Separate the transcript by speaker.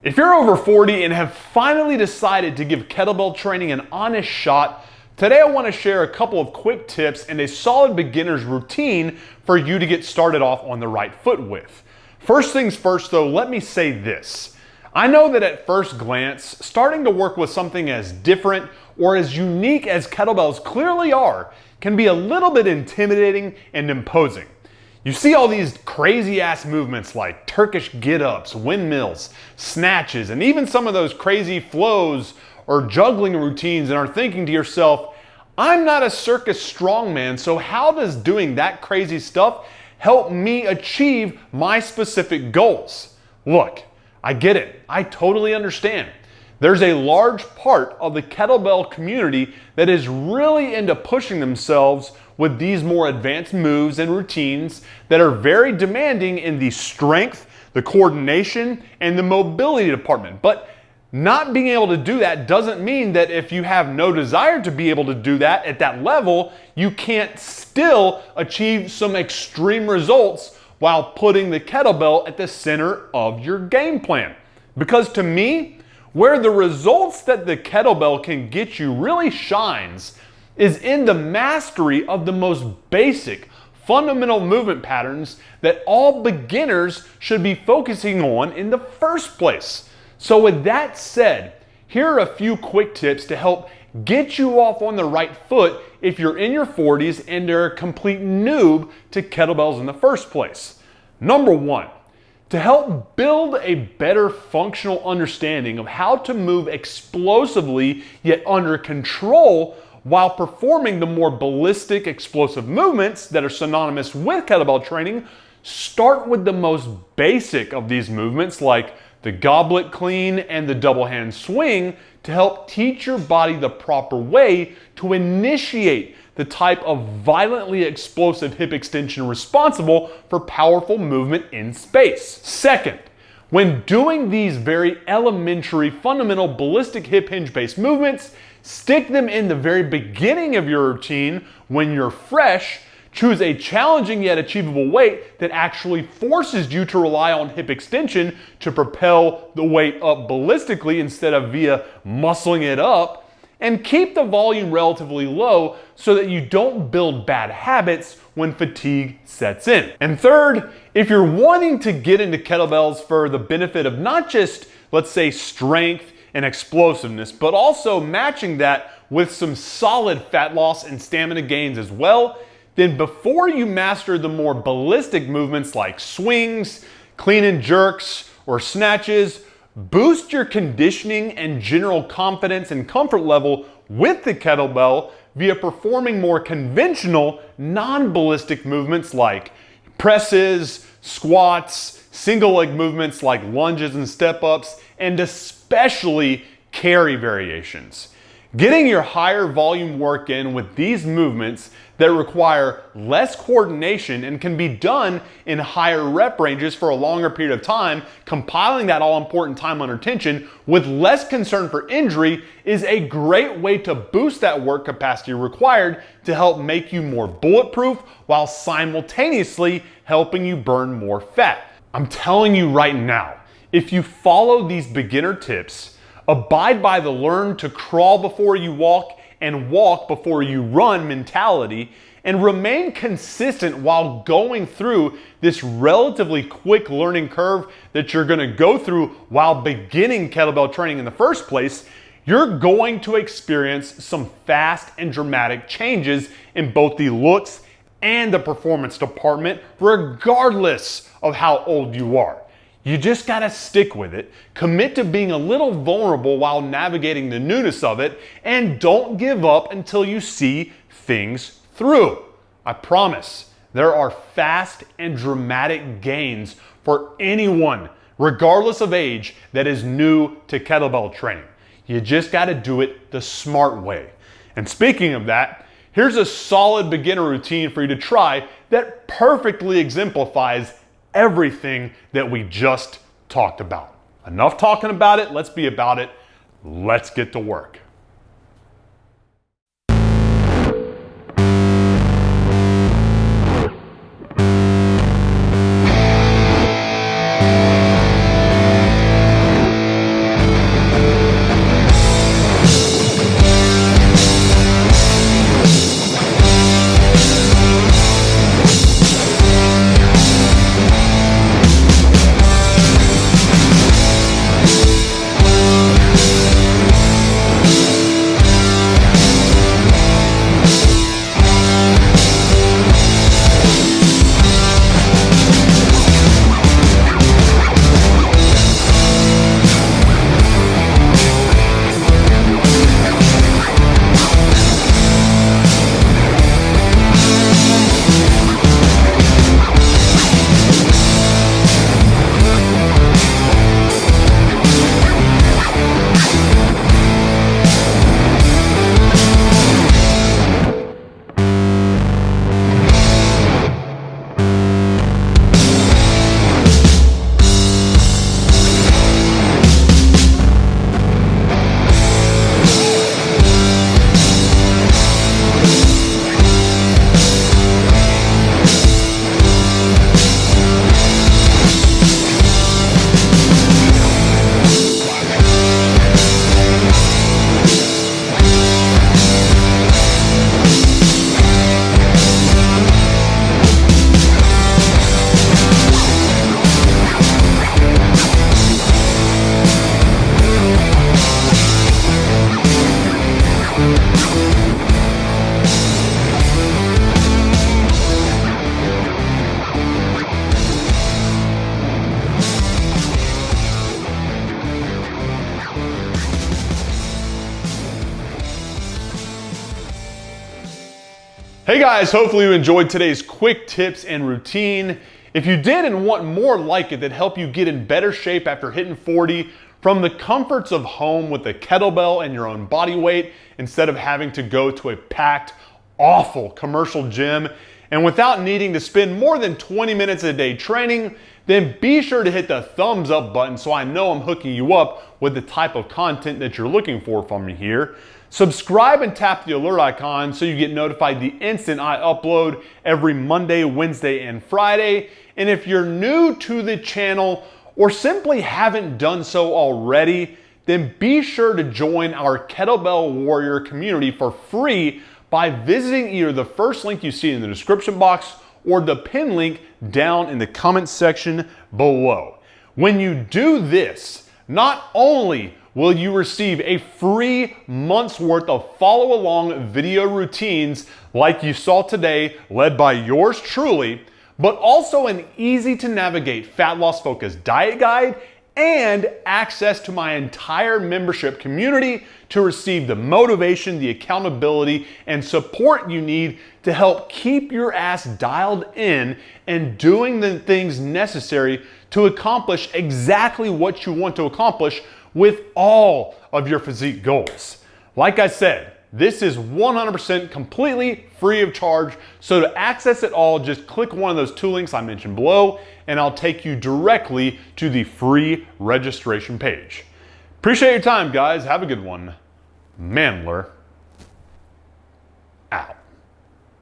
Speaker 1: If you're over 40 and have finally decided to give kettlebell training an honest shot, today I want to share a couple of quick tips and a solid beginner's routine for you to get started off on the right foot with. First things first though, let me say this. I know that at first glance, starting to work with something as different or as unique as kettlebells clearly are can be a little bit intimidating and imposing. You see all these crazy ass movements like Turkish get-ups, windmills, snatches, and even some of those crazy flows or juggling routines and are thinking to yourself, I'm not a circus strongman, so how does doing that crazy stuff help me achieve my specific goals? Look, I get it. I totally understand. There's a large part of the kettlebell community that is really into pushing themselves with these more advanced moves and routines that are very demanding in the strength, the coordination, and the mobility department. But not being able to do that doesn't mean that if you have no desire to be able to do that at that level, you can't still achieve some extreme results while putting the kettlebell at the center of your game plan. Because to me, where the results that the kettlebell can get you really shines is in the mastery of the most basic, fundamental movement patterns that all beginners should be focusing on in the first place. So with that said, here are a few quick tips to help get you off on the right foot if you're in your 40s and are a complete noob to kettlebells in the first place. Number one, to help build a better functional understanding of how to move explosively yet under control while performing the more ballistic explosive movements that are synonymous with kettlebell training, start with the most basic of these movements like the goblet clean and the double hand swing to help teach your body the proper way to initiate the type of violently explosive hip extension responsible for powerful movement in space. Second, when doing these very elementary fundamental ballistic hip hinge based movements, stick them in the very beginning of your routine when you're fresh. Choose a challenging yet achievable weight that actually forces you to rely on hip extension to propel the weight up ballistically instead of via muscling it up. And keep the volume relatively low so that you don't build bad habits when fatigue sets in. And third, if you're wanting to get into kettlebells for the benefit of not just, let's say, strength and explosiveness, but also matching that with some solid fat loss and stamina gains as well, then before you master the more ballistic movements like swings, clean and jerks, or snatches, boost your conditioning and general confidence and comfort level with the kettlebell via performing more conventional, non-ballistic movements like presses, squats, single leg movements like lunges and step-ups, and especially carry variations. Getting your higher volume work in with these movements that require less coordination and can be done in higher rep ranges for a longer period of time, compiling that all-important time under tension with less concern for injury is a great way to boost that work capacity required to help make you more bulletproof while simultaneously helping you burn more fat. I'm telling you right now, if you follow these beginner tips, abide by the learn to crawl before you walk and walk before you run mentality, and remain consistent while going through this relatively quick learning curve that you're gonna go through while beginning kettlebell training in the first place, you're going to experience some fast and dramatic changes in both the looks and the performance department, regardless of how old you are. You just gotta stick with it, commit to being a little vulnerable while navigating the newness of it, and don't give up until you see things through. I promise, there are fast and dramatic gains for anyone, regardless of age, that is new to kettlebell training. You just gotta do it the smart way. And speaking of that, here's a solid beginner routine for you to try that perfectly exemplifies everything that we just talked about. Enough talking about it, let's be about it. Let's get to work. Hey guys, hopefully you enjoyed today's quick tips and routine. If you did and want more like it that help you get in better shape after hitting 40 from the comforts of home with a kettlebell and your own body weight instead of having to go to a packed, awful commercial gym and without needing to spend more than 20 minutes a day training, then be sure to hit the thumbs up button so I know I'm hooking you up with the type of content that you're looking for from me here. Subscribe and tap the alert icon so you get notified the instant I upload every Monday, Wednesday, and Friday. And if you're new to the channel or simply haven't done so already, then be sure to join our Kettlebell Warrior community for free by visiting either the first link you see in the description box or the pin link down in the comment section below. When you do this, not only will you receive a free month's worth of follow along video routines like you saw today, led by yours truly, but also an easy to navigate fat loss focused diet guide and access to my entire membership community to receive the motivation, the accountability, and support you need to help keep your ass dialed in and doing the things necessary to accomplish exactly what you want to accomplish with all of your physique goals. Like I said, this is 100% completely free of charge. So to access it all, just click one of those two links I mentioned below and I'll take you directly to the free registration page. Appreciate your time, guys. Have a good one. Chandler out.